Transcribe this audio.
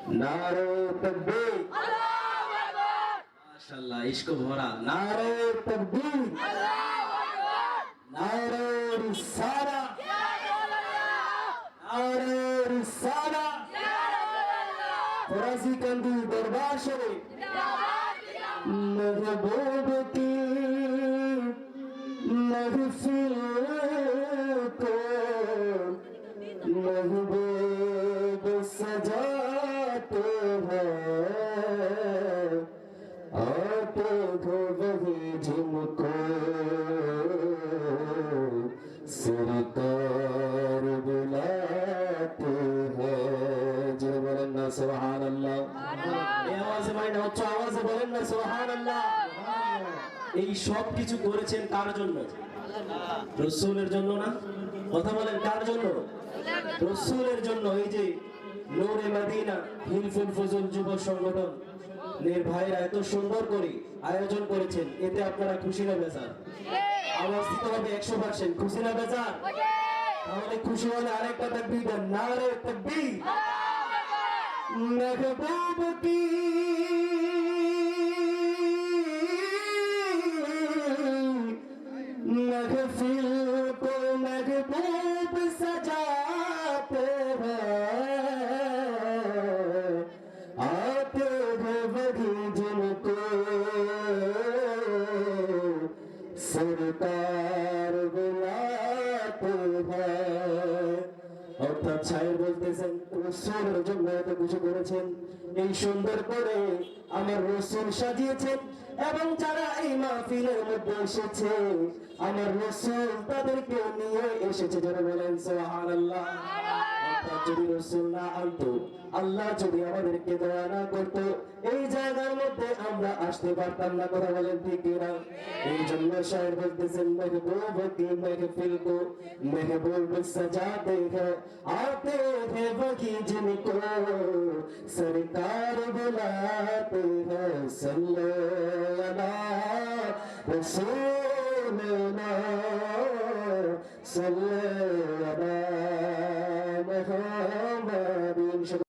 नारे तकबीर, अल्लाहू अकबर, माशाअल्लाह इश्क भरा नारे तकबीर, अल्लाहू अकबर, नारे रिसाला, या रसूलल्लाह, नारे रिसाला, या रसूलल्लाह, फराजी कंदी दरबार शरीफ जिंदाबाद जिंदाबाद, महबूब की महफिल को महबूब सजाते हैं, आते हो वही जिनको सरकार बुलाते हैं। जो बोलें ना सुभान अल्लाह, এই আওয়াজে মানে না উচ্চ আওয়াজে বলেন না সুবহানাল্লাহ। এই সব কিছু করেছেন কার জন্য? রাসূলের জন্য না? কথা বলেন কার জন্য? রাসূলের জন্য। এই যে নূরে মদিনা হিলফুল ফজল যুব সংগঠন এর ভাইরা এত সুন্দর করে আয়োজন করেছেন, এতে আপনারা খুশি না বেজার? আওয়াজ দিতে হবে 100%, খুশি না বেজার? তাহলে খুশি হলে আরেকটা তাকবীর দেন, নারে তাকবীর। महबूब की महफिल को महबूब सजाते हैं, आते हैं वही जिनको सरकार बुलाते हैं। অর্থাৎ ছায়ের বলতেছেন রাসূলের জন্য এত কিছু করেছেন, এই সুন্দর করে আমার রাসূল সাজিয়েছেন এবং যারা এই মাহফিলের মধ্যে এসেছে আমার রাসূল তাদেরকে নিয়ে এসেছে। যারা বলেন সুবহানাল্লাহ। অর্থাৎ যদি রাসূল না আনতো, আল্লাহ যদি আমাদেরকে দয়া না করতো, এই জায়গার মধ্যে আমরা আসতে পারতাম না। কথা বলেন ঠিক কিনা? এই জন্য শায়ের বলতেছেন महबूब की महफिल को महबूब सजाते हैं, आते हैं वही जिनको सरकार बुलाते हैं। सल्लो अला रसूलना, सल्लो